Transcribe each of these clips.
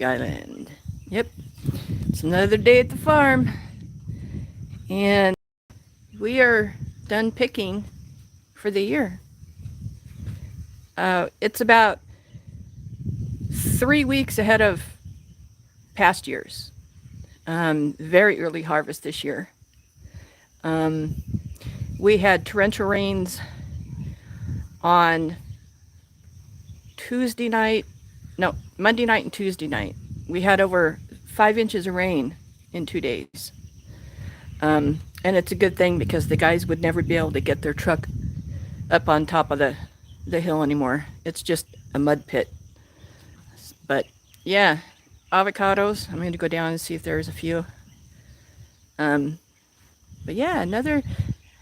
Island. Yep, it's another day at the farm, and we are done picking for the year. It's about 3 weeks ahead of past years. Very early harvest this year. Um, we had torrential rains on Tuesday night, no, Monday night and Tuesday night. We had over 5 inches of rain in 2 days. And it's a good thing because the guys would never be able to get their truck up on top of the hill anymore. It's just a mud pit. But yeah, avocados. I'm going to go down and see if there's a few. Um, but yeah, another.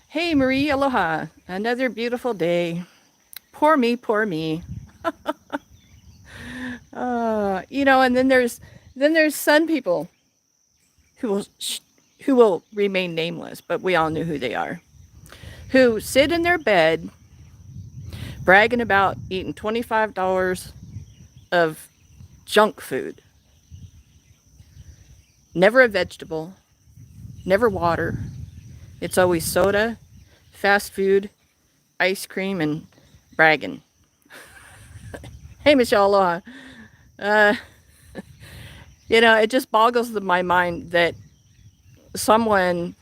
Hey Marie, aloha. Another beautiful day. Poor me, poor me. And then there's some people who will who will remain nameless, but we all knew who they are. Who sit in their bed bragging about eating $25 of junk food. Never a vegetable, never water. It's always soda, fast food, ice cream, and bragging. Hey, Michelle, aloha. Uh, it just boggles my mind that someone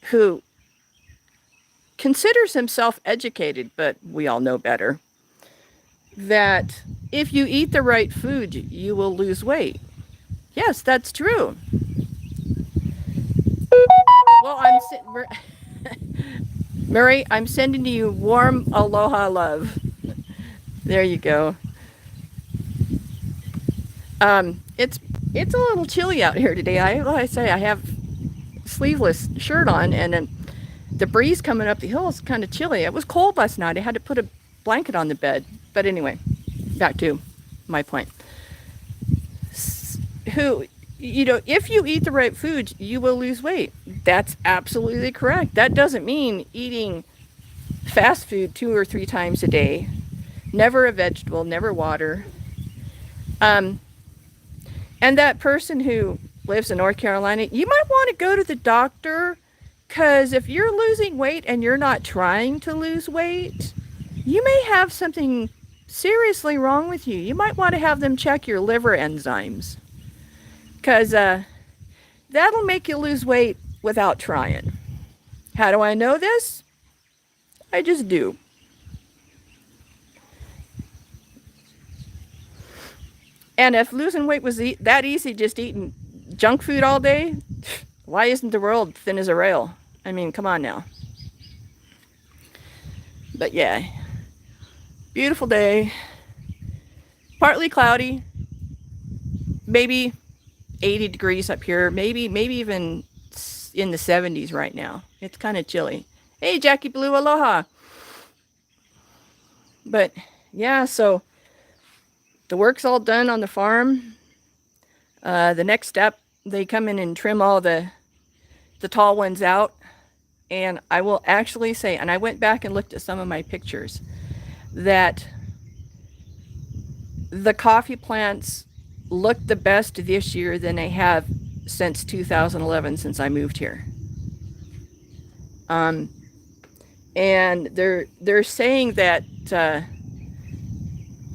who considers himself educated, but we all know better, that if you eat the right food, you will lose weight. Yes, that's true. Well, Murray, I'm sending you warm aloha love. There you go. It's a little chilly out here today. I say I have sleeveless shirt on, and the breeze coming up the hill is kind of chilly. It was cold last night. I had to put a blanket on the bed. But anyway, back to my point. Who, if you eat the right food, you will lose weight. That's absolutely correct. That doesn't mean eating fast food 2 or 3 times a day, never a vegetable, never water. Um, and that person who lives in North Carolina, you might want to go to the doctor because if you're losing weight and you're not trying to lose weight, you may have something seriously wrong with you. You might want to have them check your liver enzymes because that'll make you lose weight without trying. How do I know this? I just do. And if losing weight was that easy, just eating junk food all day, why isn't the world thin as a rail? I mean, come on now. But yeah, beautiful day. Partly cloudy. Maybe 80 degrees up here. Maybe even in the 70s right now. It's kind of chilly. Hey, Jackie Blue, aloha. But yeah, so the work's all done on the farm. The next step, they come in and trim all the tall ones out. And I will actually say, and I went back and looked at some of my pictures, that the coffee plants look the best this year than they have since 2011, since I moved here. And they're saying that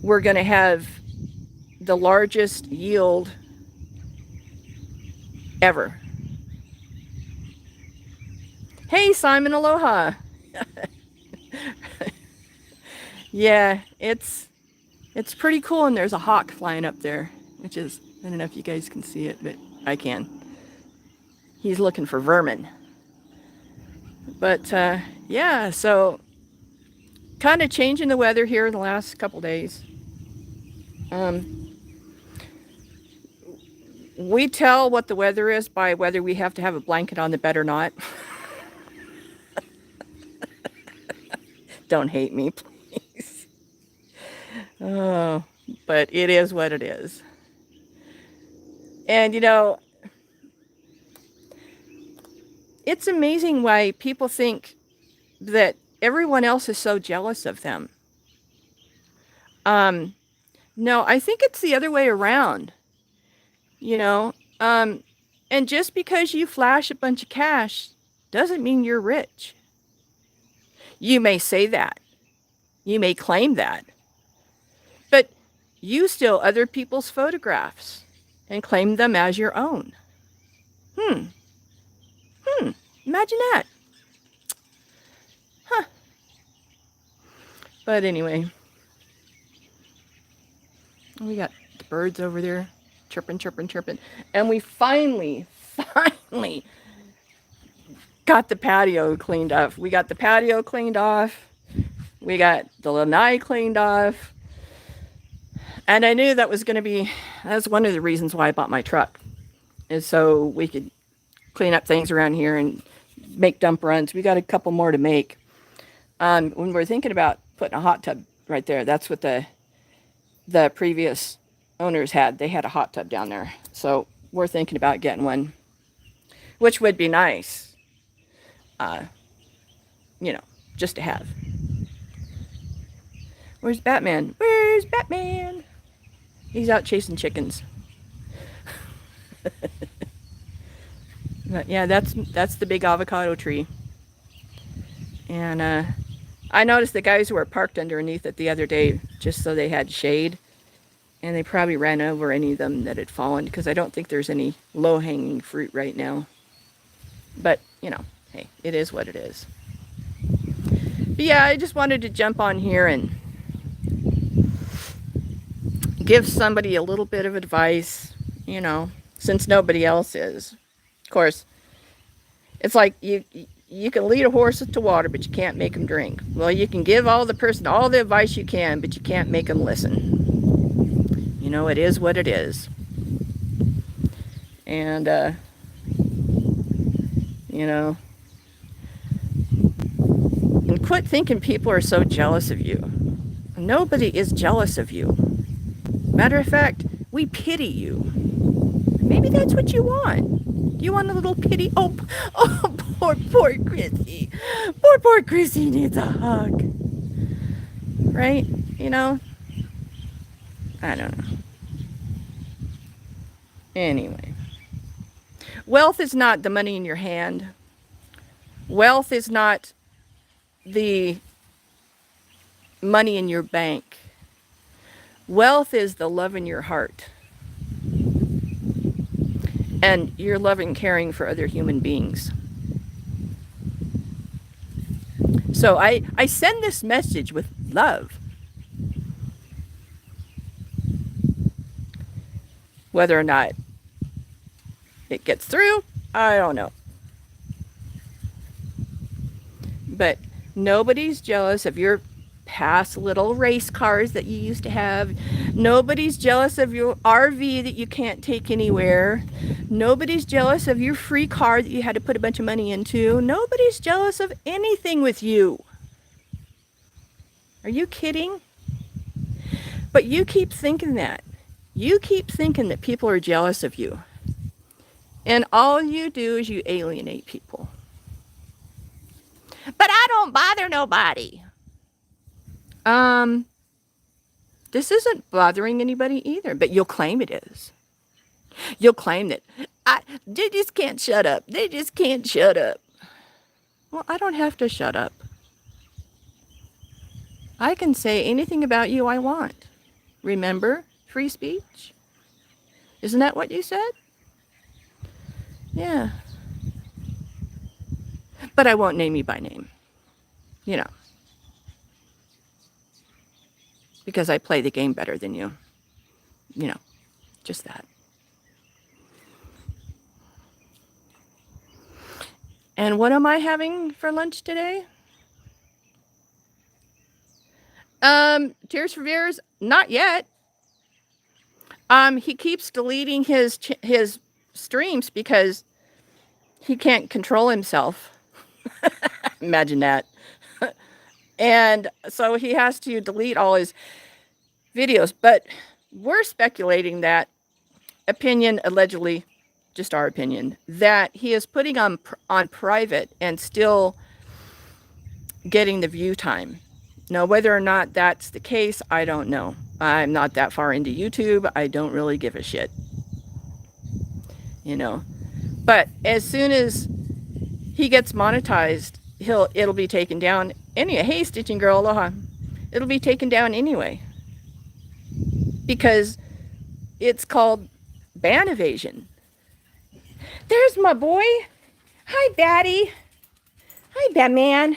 we're going to have the largest yield ever. Hey, Simon, aloha. Yeah, it's pretty cool, and there's a hawk flying up there, which is, I don't know if you guys can see it, but I can. He's looking for vermin. But yeah, so kind of changing the weather here in the last couple days. We tell what the weather is by whether we have to have a blanket on the bed or not. Don't hate me, please. Oh, but it is what it is. And it's amazing why people think that everyone else is so jealous of them. No, I think it's the other way around. you know. And just because you flash a bunch of cash doesn't mean you're rich. You may say that. You may claim that. But you steal other people's photographs and claim them as your own. Hmm. Imagine that. Huh. But anyway, we got the birds over there chirping, chirping, chirping. And we finally got the patio cleaned up. We got the patio cleaned off. We got the lanai cleaned off. And I knew that was one of the reasons why I bought my truck, is so we could clean up things around here and make dump runs. We got a couple more to make. When we're thinking about putting a hot tub right there, that's what the previous owners had. They had a hot tub down there. So we're thinking about getting one, which would be nice, just to have. Where's Batman? Where's Batman? He's out chasing chickens. But yeah, that's the big avocado tree. And I noticed the guys who were parked underneath it the other day just so they had shade. And they probably ran over any of them that had fallen, because I don't think there's any low-hanging fruit right now. But, hey, it is what it is. But yeah, I just wanted to jump on here and give somebody a little bit of advice, since nobody else is. Of course, it's like you can lead a horse to water, but you can't make him drink. Well, you can give all the advice you can, but you can't make them listen. It is what it is. And, and quit thinking people are so jealous of you. Nobody is jealous of you. Matter of fact, we pity you. Maybe that's what you want. You want a little pity? Oh, poor Chrissy. Poor Chrissy needs a hug. Right? I don't know. Anyway. Wealth is not the money in your hand. Wealth is not the money in your bank. Wealth is the love in your heart. And your love and caring for other human beings. So I send this message with love. Whether or not it gets through, I don't know. But nobody's jealous of your past little race cars that you used to have. Nobody's jealous of your RV that you can't take anywhere. Nobody's jealous of your free car that you had to put a bunch of money into. Nobody's jealous of anything with you. Are you kidding? But you keep thinking that. You keep thinking that people are jealous of you. And all you do is you alienate people. But I don't bother nobody. This isn't bothering anybody either, but you'll claim it is. You'll claim that they just can't shut up. They just can't shut up. Well, I don't have to shut up. I can say anything about you I want. Remember free speech? Isn't that what you said? Yeah. But I won't name you by name. Because I play the game better than you. Just that. And what am I having for lunch today? Tears for Fears? Not yet. He keeps deleting his streams because he can't control himself. Imagine that. And so he has to delete all his videos. But we're speculating that opinion, allegedly, just our opinion, that he is putting on private and still getting the view time. Now, whether or not that's the case, I don't know. I'm not that far into YouTube. I don't really give a shit. you know. But as soon as he gets monetized, it'll be taken down anyway. Hey, Stitching Girl, aloha. It'll be taken down anyway because it's called ban evasion. There's my boy. Hi, Batty. Hi, Batman.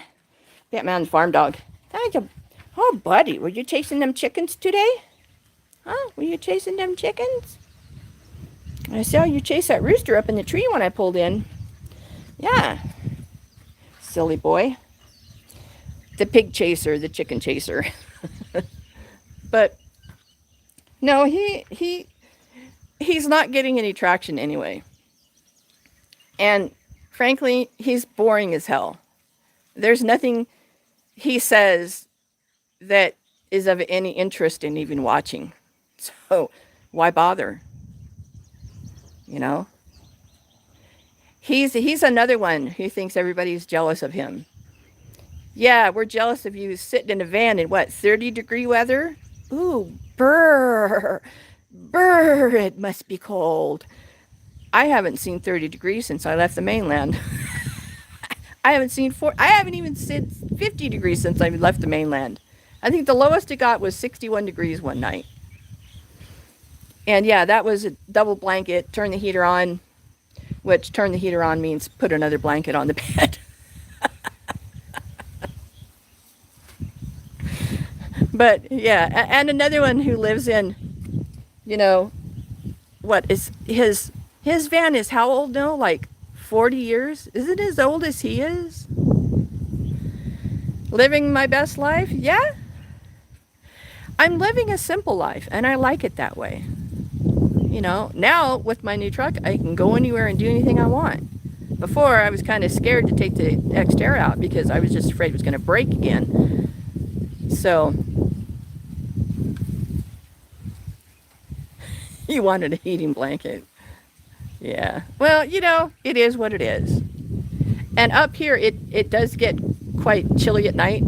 Batman's farm dog. Oh, buddy, were you chasing them chickens today? Huh? Were you chasing them chickens? I saw you chase that rooster up in the tree when I pulled in. Yeah. Silly boy. The pig chaser, the chicken chaser. But no, he's not getting any traction anyway. And frankly, he's boring as hell. There's nothing he says that is of any interest in even watching. So why bother? You know? He's another one who thinks everybody's jealous of him. Yeah, we're jealous of you sitting in a van in what, 30-degree weather? Ooh, brr. Brr, it must be cold. I haven't seen 30 degrees since I left the mainland. I haven't even seen 50 degrees since I left the mainland. I think the lowest it got was 61 degrees one night. And yeah, that was a double blanket, turn the heater on, which turn the heater on means put another blanket on the bed. But yeah, and another one who lives in, what is his van is how old now? Like 40 years? Is it as old as he is? Living my best life? Yeah. I'm living a simple life and I like it that way. Now with my new truck, I can go anywhere and do anything I want. Before, I was kind of scared to take the Xterra out because I was just afraid it was going to break again. So, you wanted a heating blanket. Yeah. Well, it is what it is. And up here, it does get quite chilly at night.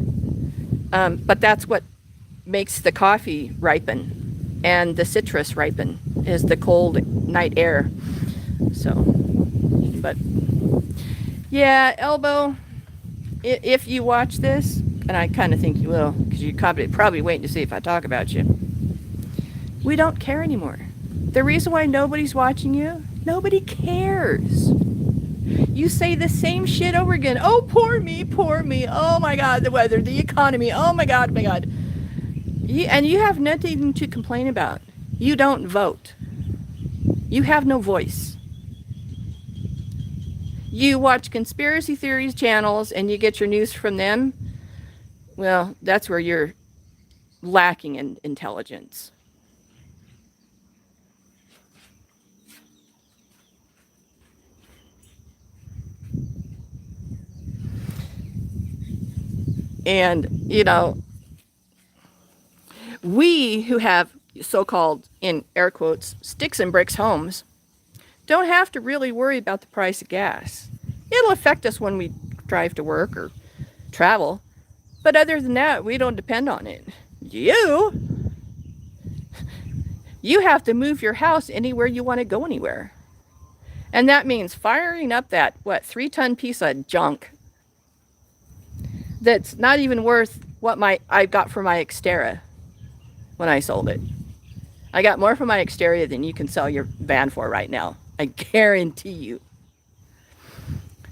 But that's what makes the coffee ripen and the citrus ripen is the cold night air. So, but yeah, Elbow, if you watch this, and I kind of think you will, because you're probably waiting to see if I talk about you, we don't care anymore. The reason why nobody's watching you, nobody cares. You say the same shit over again. Oh, poor me, poor me. Oh my God, the weather, the economy. Oh my God, my God. And you have nothing to complain about. You don't vote. You have no voice. You watch conspiracy theories channels and you get your news from them. Well, that's where you're lacking in intelligence. And, we who have so-called, in air quotes, sticks and bricks homes, don't have to really worry about the price of gas. It'll affect us when we drive to work or travel. But other than that, we don't depend on it. You have to move your house anywhere you want to go anywhere. And that means firing up that, 3-ton piece of junk that's not even worth what I got for my Xterra when I sold it. I got more for my Xterra than you can sell your van for right now. I guarantee you.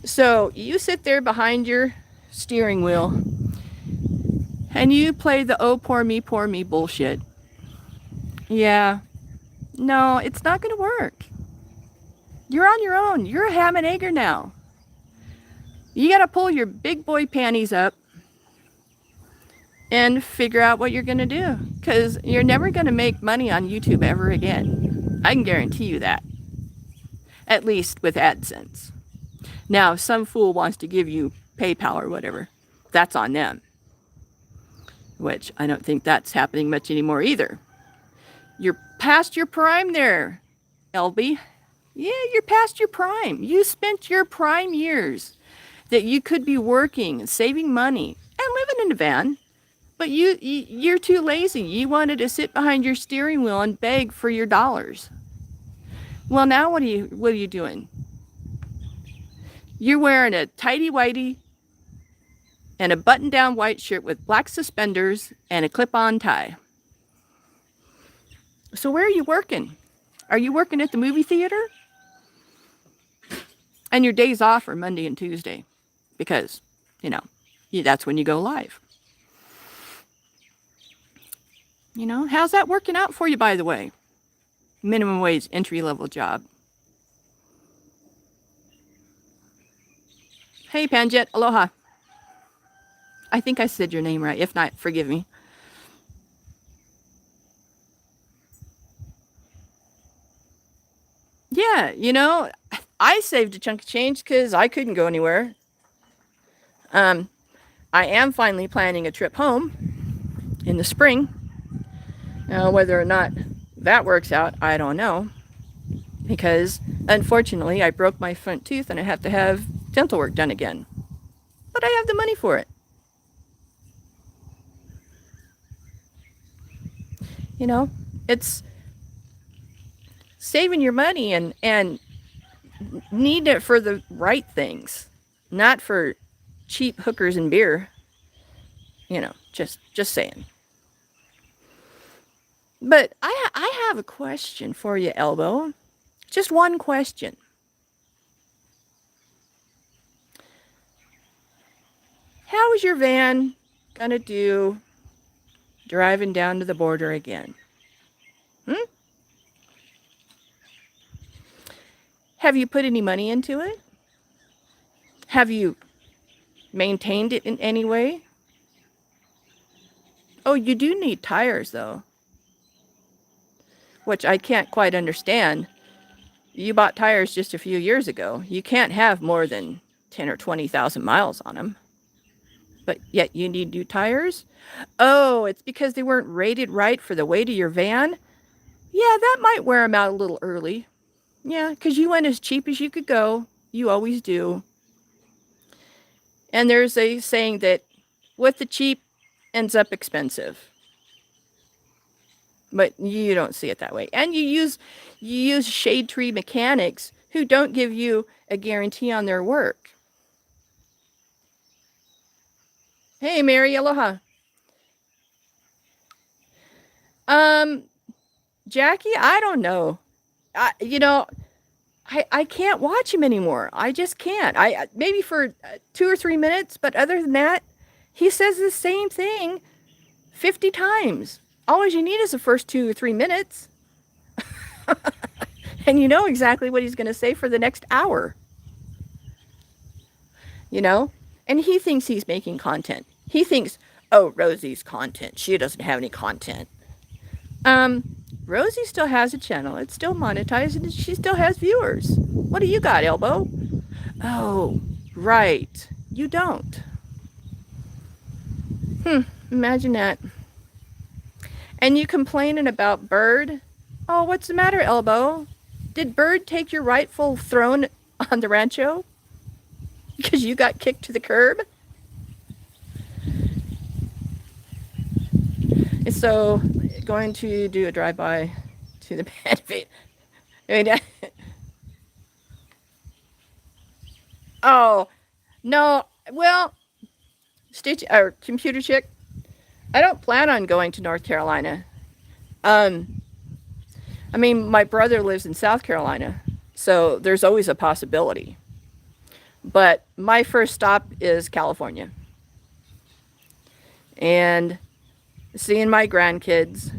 So you sit there behind your steering wheel and you play the oh, poor me bullshit. Yeah. No, it's not going to work. You're on your own. You're a ham and egger now. You got to pull your big boy panties up and figure out what you're going to do. Because you're never going to make money on YouTube ever again. I can guarantee you that. At least with AdSense. Now, if some fool wants to give you PayPal or whatever, that's on them. Which I don't think that's happening much anymore either. You're past your prime there, LB. Yeah, you're past your prime. You spent your prime years that you could be working and saving money and living in a van. But you're too lazy. You wanted to sit behind your steering wheel and beg for your dollars. Well, now what are you doing? You're wearing a tighty whitey and a button-down white shirt with black suspenders and a clip-on tie. So where are you working? Are you working at the movie theater? And your days off are Monday and Tuesday because, that's when you go live. How's that working out for you, by the way? Minimum wage, entry-level job. Hey, Panjet, aloha. I think I said your name right. If not, forgive me. Yeah, I saved a chunk of change because I couldn't go anywhere. I am finally planning a trip home in the spring. Now, whether or not that works out, I don't know. Because, unfortunately, I broke my front tooth and I have to have dental work done again. But I have the money for it. It's saving your money and need it for the right things, not for cheap hookers and beer. Just saying. But I have a question for you, Elbow. Just one question. How is your van gonna do driving down to the border again? Have you put any money into it? Have you maintained it in any way? Oh, you do need tires, though, which I can't quite understand. You bought tires just a few years ago. You can't have more than 10 or 20,000 miles on them. But yet you need new tires? Oh, it's because they weren't rated right for the weight of your van? Yeah, that might wear them out a little early. Yeah, because you went as cheap as you could go. You always do. And there's a saying that what the cheap ends up expensive. But you don't see it that way. And you use shade tree mechanics who don't give you a guarantee on their work. Hey, Mary, aloha. Jackie, I don't know. I can't watch him anymore. I just can't. I maybe for 2 or 3 minutes, but other than that, he says the same thing 50 times. All you need is the first 2 or 3 minutes. And you know exactly what he's going to say for the next hour. And he thinks he's making content. He thinks, oh, Rosie's content. She doesn't have any content. Rosie still has a channel. It's still monetized and she still has viewers. What do you got, Elbow? Oh, right. You don't. Imagine that. And you complaining about Bird? Oh, what's the matter, Elbow? Did Bird take your rightful throne on the rancho? Because you got kicked to the curb? So, going to do a drive-by to the benefit. Oh, no. Well, Stitch or Computer Chick, I don't plan on going to North Carolina. My brother lives in South Carolina, so there's always a possibility. But my first stop is California. And seeing my grandkids,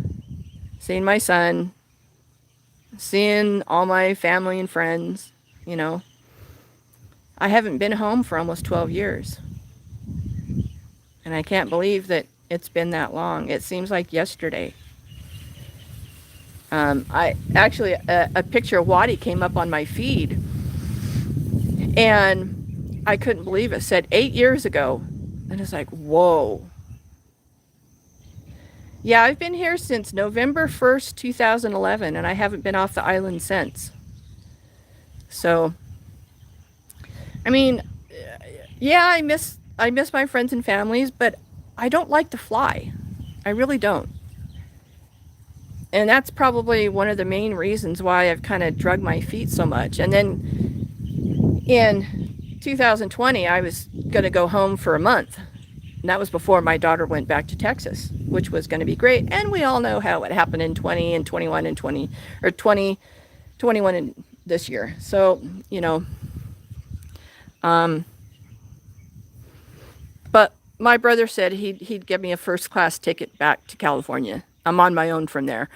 seeing my son, seeing all my family and friends, I haven't been home for almost 12 years. And I can't believe that it's been that long. It seems like yesterday. I actually, a picture of Waddy came up on my feed, and I couldn't believe it. It said 8 years ago. And it's like, whoa. Yeah, I've been here since November 1st, 2011, and I haven't been off the island since. So, yeah, I miss my friends and families, but I don't like to fly. I really don't. And that's probably one of the main reasons why I've kind of drug my feet so much. And then in 2020, I was going to go home for a month. And that was before my daughter went back to Texas, which was going to be great. And we all know how it happened in 20 and 21 and 20, or 20, 21 and this year. So, you know, but my brother said he'd give me a first class ticket back to California. I'm on my own from there.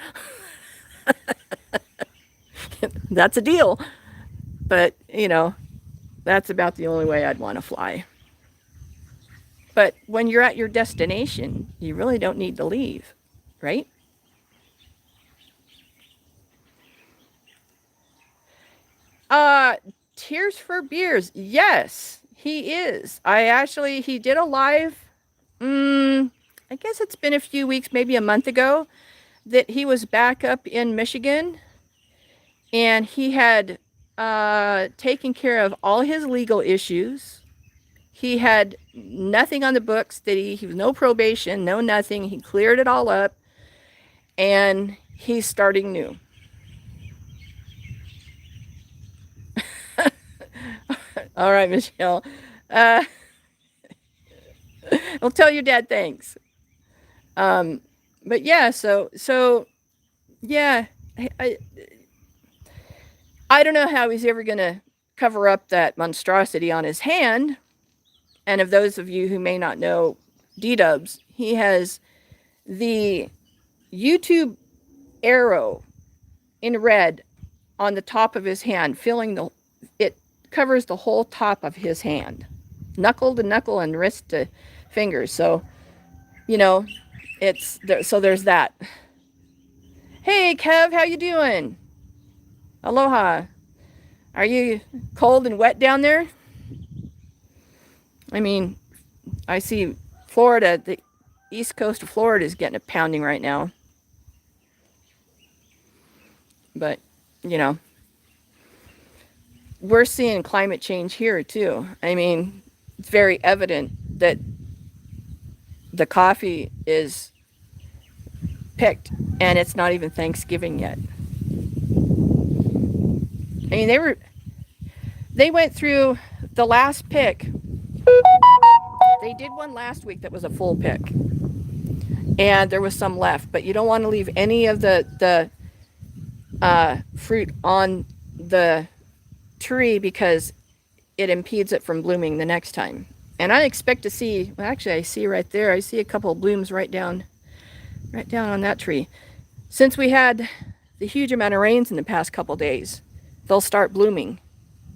That's a deal. But, you know, that's about the only way I'd want to fly. But when you're at your destination, you really don't need to leave, right? Uh, Tears for Beers. Yes, he is. He did a live, I guess it's been a few weeks, maybe a month ago, that he was back up in Michigan and he had taken care of all his legal issues. He had nothing on the books that he was no probation, no nothing. He cleared it all up and he's starting new. All right, Michelle. Uh, I'll tell your dad thanks. Um, but yeah, so yeah, I I don't know how he's ever gonna cover up that monstrosity on his hand. And of those of you who may not know D-Dubs, he has the YouTube arrow in red on the top of his hand, filling it covers the whole top of his hand, knuckle to knuckle and wrist to fingers. So, you know, it's there, so there's that. Hey, Kev, how you doing? Aloha. Are you cold and wet down there? I mean, I see Florida, the east coast of Florida is getting a pounding right now. But, you know, we're seeing climate change here too. I mean, it's very evident that the coffee is picked and it's not even Thanksgiving yet. I mean, they went through the last pick. They did one last week that was a full pick. And there was some left, but you don't want to leave any of the fruit on the tree because it impedes it from blooming the next time. And I expect to see, well, actually I see right there, I see a couple of blooms right down on that tree. Since we had the huge amount of rains in the past couple days, they'll start blooming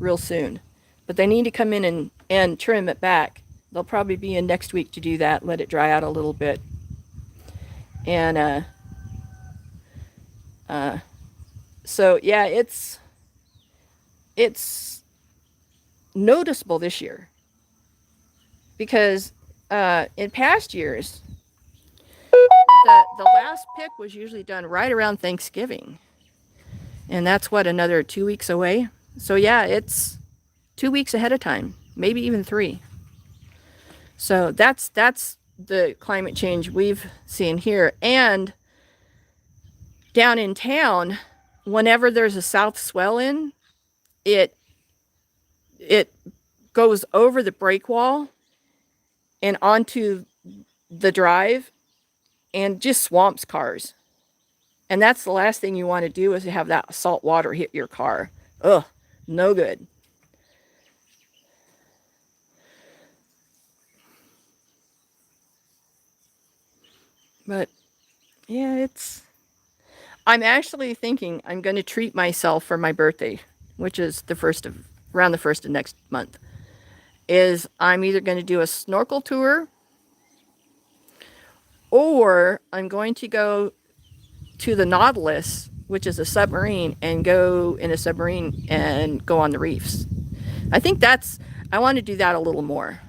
real soon. But they need to come in and trim it back. They'll probably be in next week to do that, let it dry out a little bit. And so yeah, it's noticeable this year because in past years the last pick was usually done right around Thanksgiving, and that's what, another 2 weeks away. So yeah, it's 2 weeks ahead of time, maybe even 3. So that's the climate change we've seen here. And down in town, whenever there's a south swell in, it goes over the break wall and onto the drive and just swamps cars. And that's the last thing you want to do, is to have that salt water hit your car. Ugh, no good. But yeah, I'm actually thinking I'm going to treat myself for my birthday, which is around the first of next month. Is I'm either going to do a snorkel tour, or I'm going to go to the Nautilus, which is a submarine, and go in a submarine and go on the reefs. I want to do that a little more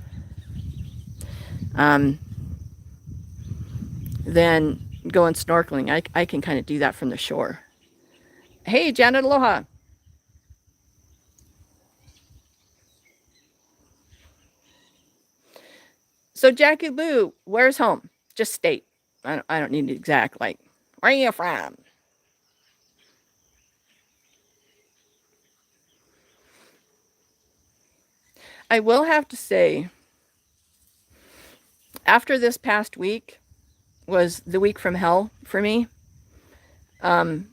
than going snorkeling. I can kind of do that from the shore. Hey, Janet, aloha. So, Jackie Boo, where's home? Just state. I don't need an exact, like, where are you from? I will have to say, after this past week was the week from hell for me, um,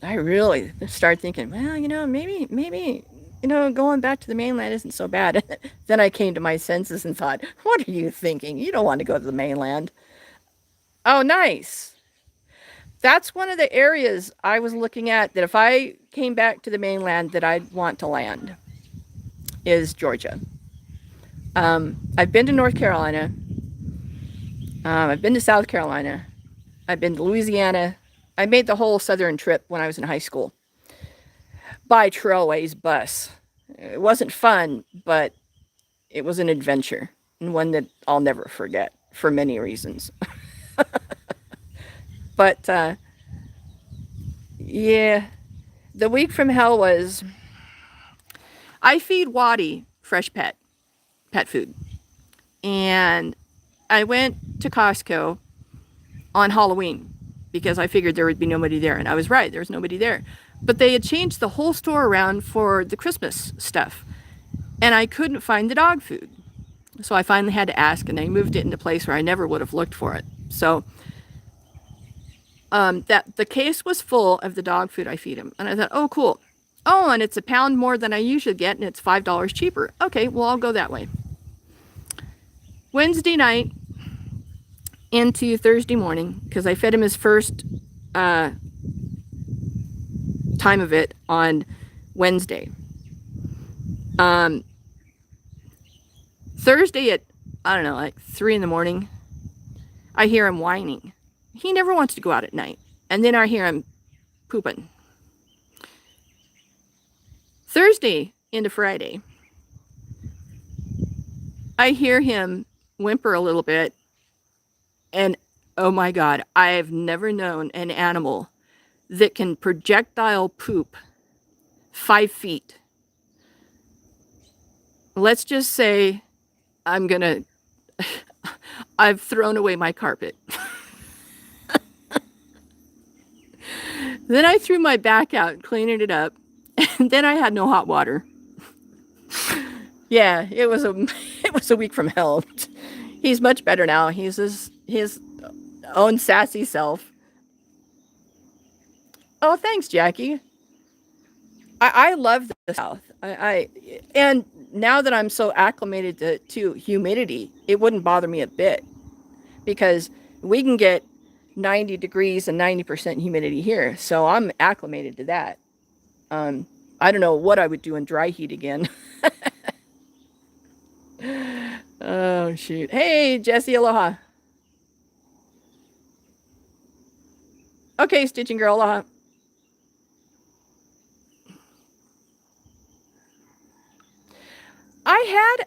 I really started thinking, well, maybe, going back to the mainland isn't so bad. Then I came to my senses and thought, what are you thinking? You don't want to go to the mainland. Oh, nice. That's one of the areas I was looking at that if I came back to the mainland that I'd want to land is Georgia. I've been to North Carolina. I've been to South Carolina. I've been to Louisiana. I made the whole southern trip when I was in high school by Trailways bus. It wasn't fun, but it was an adventure and one that I'll never forget for many reasons. But yeah, the week from hell was I feed Waddy fresh pet food. And I went to Costco on Halloween because I figured there would be nobody there. And I was right, there was nobody there. But they had changed the whole store around for the Christmas stuff. And I couldn't find the dog food. So I finally had to ask, and they moved it into a place where I never would have looked for it. So that the case was full of the dog food I feed him. And I thought, oh, cool. Oh, and it's £1 more than I usually get, and it's $5 cheaper. Okay, well, I'll go that way. Wednesday night into Thursday morning, because I fed him his first time of it on Wednesday. Thursday at, I don't know, like 3 in the morning, I hear him whining. He never wants to go out at night. And then I hear him pooping. Thursday into Friday, I hear him whimper a little bit. And oh my God, I've never known an animal that can projectile poop 5 feet. Let's just say I've thrown away my carpet. Then I threw my back out cleaning it up, and then I had no hot water. Yeah, it was a week from hell. He's much better now. He's his own sassy self. Oh, thanks, Jackie. I love the South. And now that I'm so acclimated to humidity, it wouldn't bother me a bit because we can get 90 degrees and 90% humidity here. So I'm acclimated to that. I don't know what I would do in dry heat again. Oh, shoot. Hey, Jesse, aloha. Okay, Stitching Girl, aloha. I had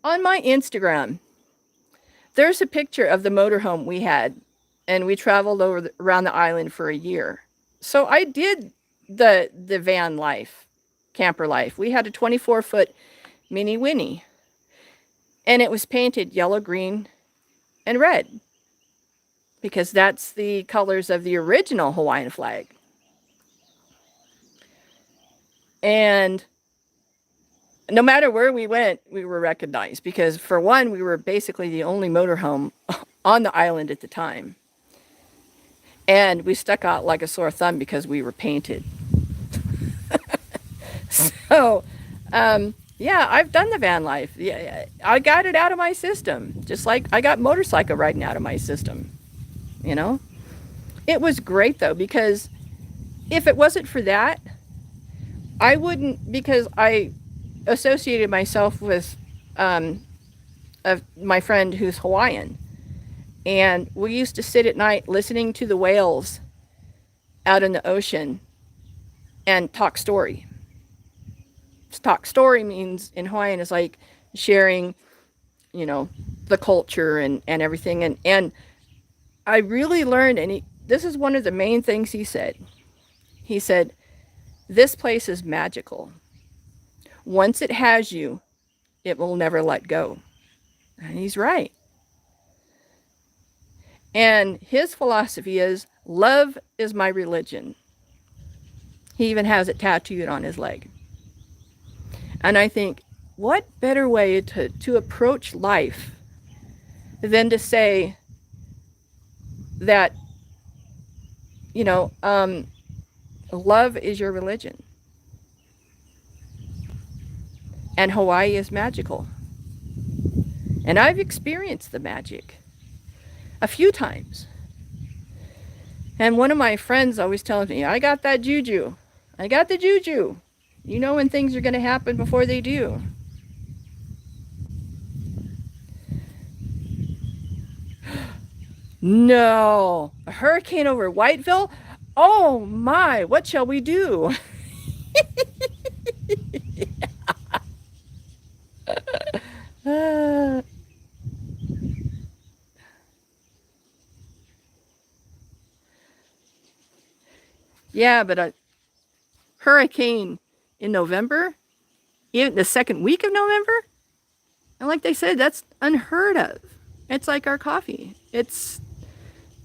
on my Instagram, there's a picture of the motorhome we had, and we traveled around the island for a year. So I did the van life, camper life. We had a 24-foot Mini Winnie, and it was painted yellow, green, and red because that's the colors of the original Hawaiian flag. And no matter where we went, we were recognized because, for one, we were basically the only motorhome on the island at the time. And we stuck out like a sore thumb because we were painted. So, yeah, I've done the van life. Yeah, I got it out of my system, just like I got motorcycle riding out of my system. You know, it was great though because if it wasn't for that, I wouldn't, because I associated myself with my friend who's Hawaiian, and we used to sit at night listening to the whales out in the ocean and talk story. Talk story means in Hawaiian is like sharing, the culture and everything. And I really learned, and this is one of the main things he said. He said, this place is magical. Once it has you, it will never let go. And he's right. And his philosophy is, love is my religion. He even has it tattooed on his leg. And I think what better way to approach life than to say that, you know, love is your religion and Hawaii is magical. And I've experienced the magic a few times. And one of my friends always tells me, I got that juju. I got the juju. You know when things are going to happen before they do. No, a hurricane over Whiteville? Oh my, what shall we do? Yeah, but a hurricane in November, even the second week of November, and like they said, that's unheard of. It's like our coffee. It's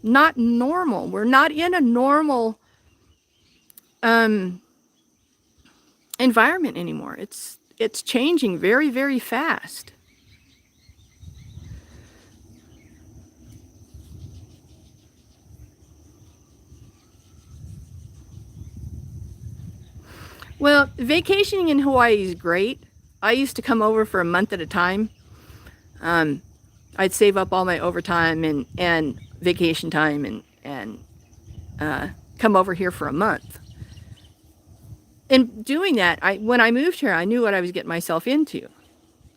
not normal. We're not in a normal environment anymore. It's changing very, very fast. Well, vacationing in Hawaii is great. I used to come over for a month at a time. I'd save up all my overtime and vacation time and come over here for a month. In doing that, when I moved here, I knew what I was getting myself into.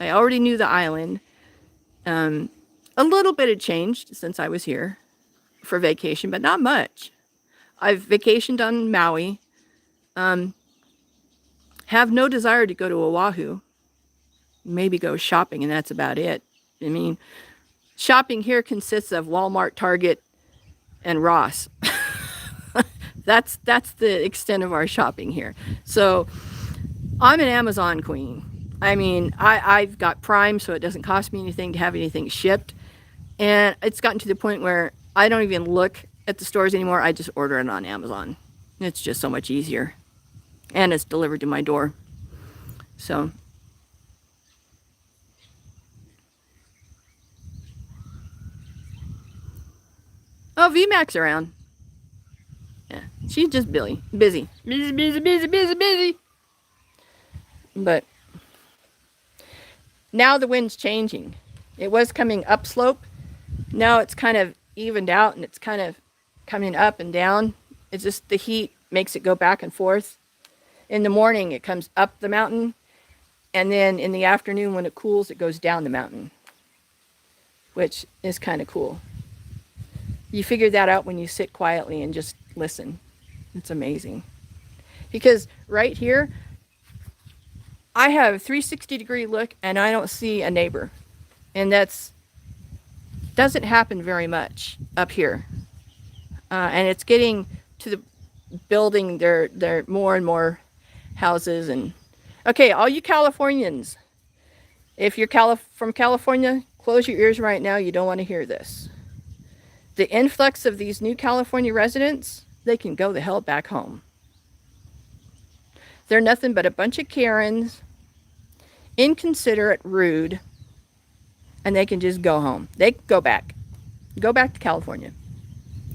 I already knew the island. A little bit had changed since I was here for vacation, but not much. I've vacationed on Maui. Have no desire to go to Oahu. Maybe go shopping, and that's about it. I mean, shopping here consists of Walmart, Target, and Ross. That's the extent of our shopping here. So I'm an Amazon queen. I mean, I've got Prime, so it doesn't cost me anything to have anything shipped. And it's gotten to the point where I don't even look at the stores anymore. I just order it on Amazon. It's just so much easier. And it's delivered to my door. So oh, VMAX around. Yeah, she's just busy. Busy. But now the wind's changing. It was coming upslope. Now it's kind of evened out and it's kind of coming up and down. It's just the heat makes it go back and forth. In the morning, it comes up the mountain. And then in the afternoon, when it cools, it goes down the mountain, which is kind of cool. You figure that out when you sit quietly and just listen. It's amazing. Because right here, I have a 360-degree look and I don't see a neighbor. And that's doesn't happen very much up here. And it's getting to the building there more and more houses. And okay, all you Californians, if you're from California, close your ears right now. You don't want to hear this. The influx of these new California residents, they can go the hell back home. They're nothing but a bunch of Karens, inconsiderate, rude, and they can just go home. They go back. Go back to California.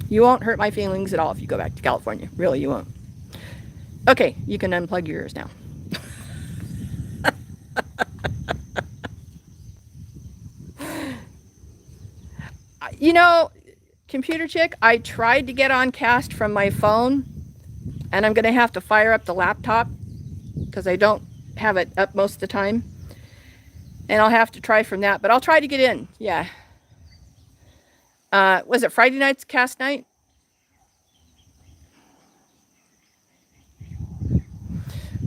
You won't hurt my feelings at all if you go back to California. Really, you won't. Okay, you can unplug your ears now. You know, computer chick, I tried to get on Cast from my phone, and I'm going to have to fire up the laptop because I don't have it up most of the time. And I'll have to try from that, but I'll try to get in. Yeah. Was it Friday night's Cast night?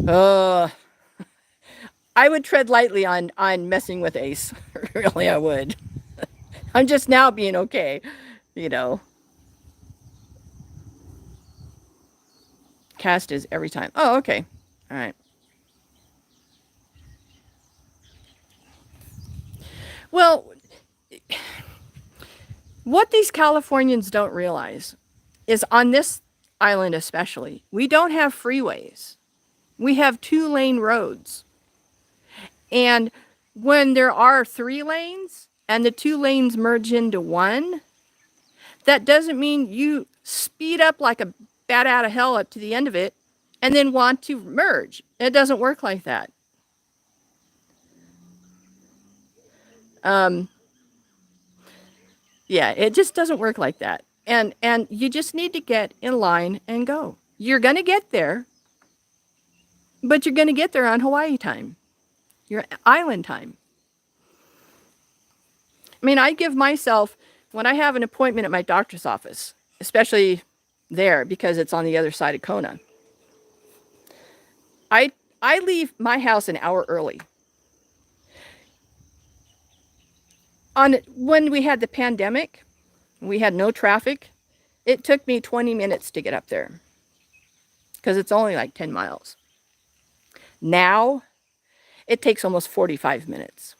I would tread lightly on messing with Ace. Really, I would. I'm just now being okay, you know. Cast is every time. Oh, okay. All right. Well, what these Californians don't realize is on this island especially, we don't have freeways. We have 2-lane roads. And when there are 3 lanes and the 2 lanes merge into one, that doesn't mean you speed up like a bat out of hell up to the end of it and then want to merge. It doesn't work like that. Um, yeah, it just doesn't work like that. And you just need to get in line and go. You're going to get there, but you're going to get there on Hawaii time, your island time. I mean, I give myself, when I have an appointment at my doctor's office, especially there because it's on the other side of Kona, I leave my house an hour early. When we had the pandemic, we had no traffic. It took me 20 minutes to get up there because it's only like 10 miles. Now, it takes almost 45 minutes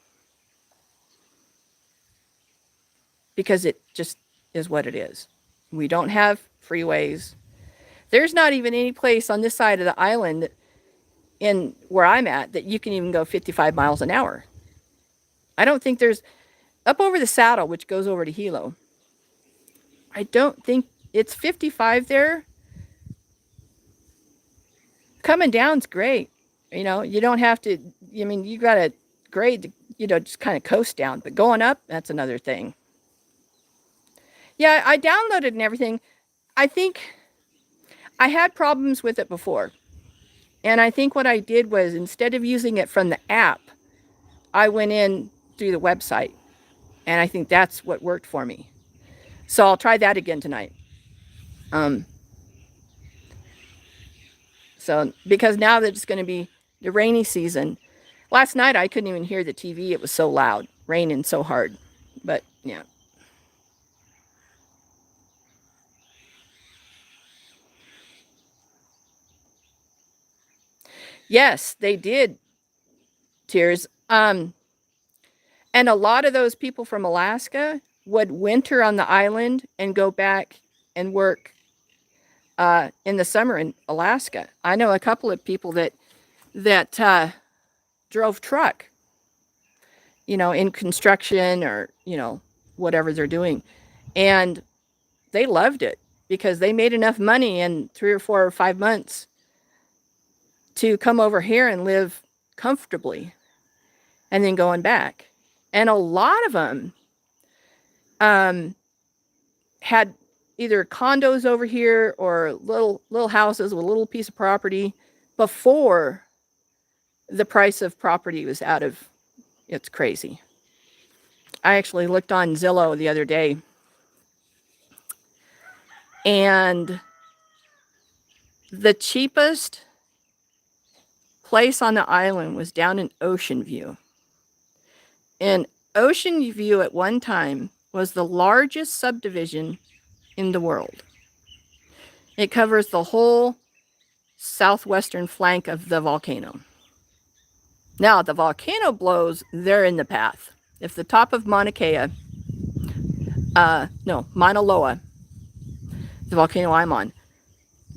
because it just is what it is. We don't have freeways. There's not even any place on this side of the island in where I'm at that you can even go 55 miles an hour. I don't think there's, up over the saddle, which goes over to Hilo, I don't think it's 55 there. Coming down's great. You know, you don't have to, I mean, you got a grade to, just kind of coast down. But going up, that's another thing. Yeah, I downloaded and everything. I think I had problems with it before. And I think what I did was, instead of using it from the app, I went in through the website. And I think that's what worked for me. So I'll try that again tonight. So because now that it's going to be the rainy season, last night I couldn't even hear the TV. It was so loud, raining so hard. But yeah. Yes, they did, Tears. And a lot of those people from Alaska would winter on the island and go back and work in the summer in Alaska. I know a couple of people that drove truck, in construction or whatever they're doing, and they loved it because they made enough money in 3 or 4 or 5 months to come over here and live comfortably, and then going back. And a lot of them had either condos over here or little houses with a little piece of property before the price of property was out of, it's crazy. I actually looked on Zillow the other day, and the cheapest place on the island was down in Ocean View. And Ocean View at one time was the largest subdivision in the world. It covers the whole southwestern flank of the volcano. Now, the volcano blows, they're in the path. If the top of Mauna Loa, the volcano I'm on,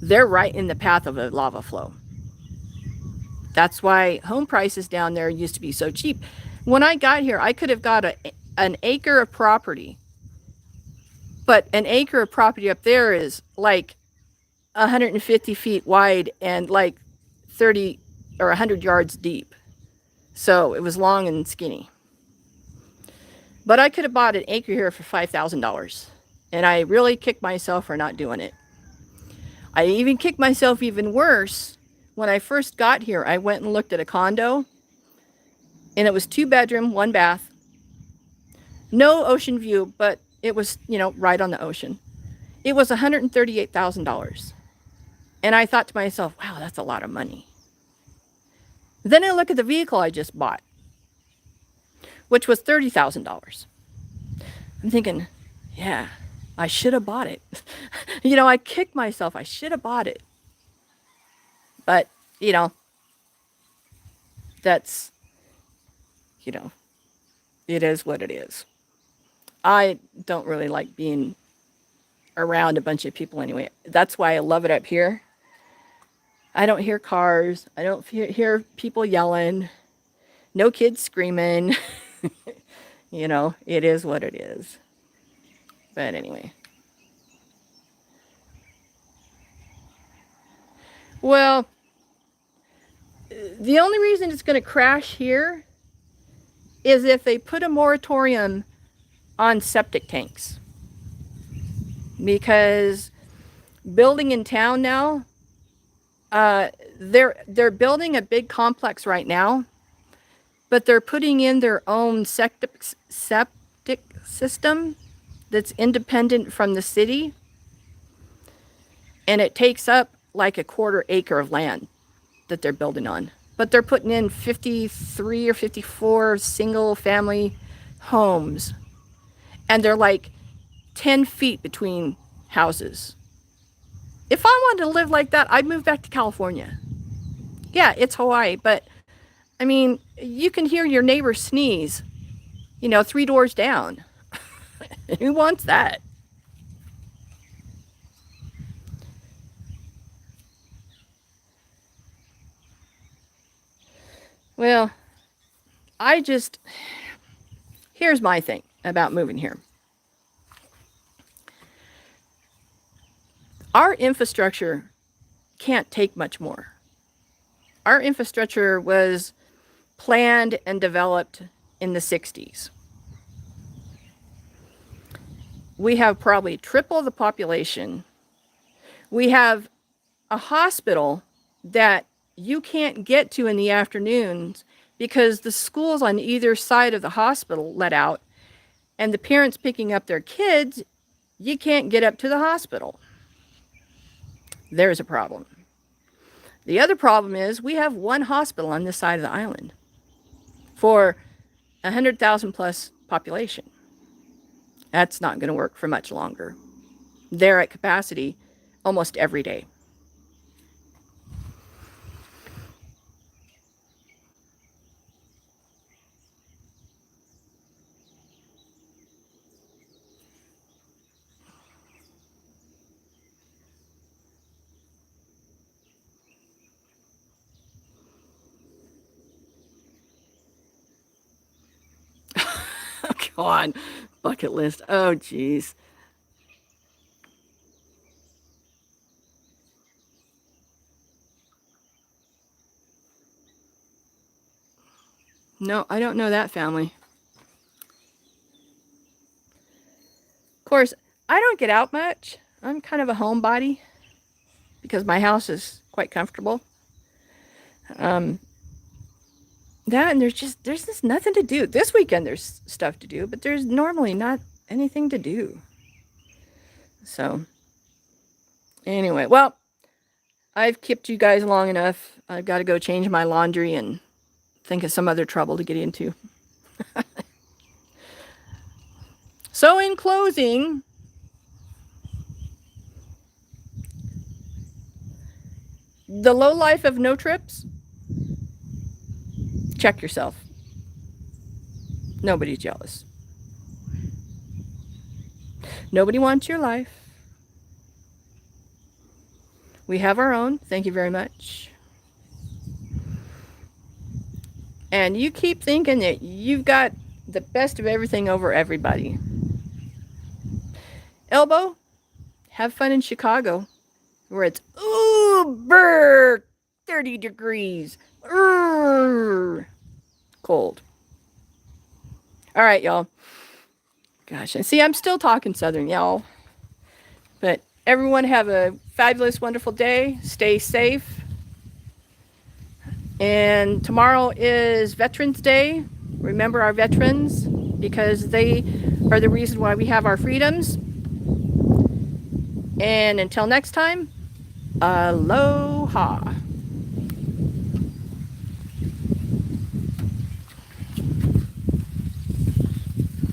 they're right in the path of a lava flow. That's why home prices down there used to be so cheap. When I got here, I could have got an acre of property. But an acre of property up there is like 150 feet wide and like 30 or 100 yards deep. So it was long and skinny. But I could have bought an acre here for $5,000. And I really kicked myself for not doing it. I even kicked myself even worse. When I first got here, I went and looked at a condo. And it was 2-bedroom, 1 bath. No ocean view, but it was, right on the ocean. It was $138,000. And I thought to myself, wow, that's a lot of money. Then I look at the vehicle I just bought, which was $30,000. I'm thinking, yeah, I should have bought it. I kicked myself. I should have bought it. But, that's, it is what it is. I don't really like being around a bunch of people anyway. That's why I love it up here. I don't hear cars. I don't hear people yelling. No kids screaming. You know, it is what it is. But anyway. Well, the only reason it's going to crash here is if they put a moratorium on septic tanks. Because building in town now, they're building a big complex right now, but they're putting in their own septic system that's independent from the city, and it takes up like a quarter acre of land that they're building on. But they're putting in 53 or 54 single family homes, and they're like 10 feet between houses. If I wanted to live like that, I'd move back to California. Yeah, it's Hawaii, but I mean, you can hear your neighbor sneeze, 3 doors down. Who wants that? Well, here's my thing about moving here. Our infrastructure can't take much more. Our infrastructure was planned and developed in the 60s. We have probably triple the population. We have a hospital that you can't get to in the afternoons because the schools on either side of the hospital let out, and the parents picking up their kids, you can't get up to the hospital. There's a problem. The other problem is we have one hospital on this side of the island for 100,000 plus population. That's not going to work for much longer. They're at capacity almost every day. Go on, bucket list. Oh, geez. No, I don't know that family. Of course, I don't get out much. I'm kind of a homebody because my house is quite comfortable. That and there's just nothing to do. This weekend there's stuff to do, but there's normally not anything to do. So anyway, well, I've kept you guys long enough. I've got to go change my laundry and think of some other trouble to get into. So in closing, the low life of no trips, check yourself. Nobody's jealous. Nobody wants your life. We have our own. Thank you very much. And you keep thinking that you've got the best of everything over everybody. Elbow, have fun in Chicago, where it's uber 30 degrees. Cold. All right, y'all. Gosh, and see, I'm still talking Southern, y'all. But everyone have a fabulous, wonderful day. Stay safe. And tomorrow is Veterans Day. Remember our veterans because they are the reason why we have our freedoms. And until next time, aloha.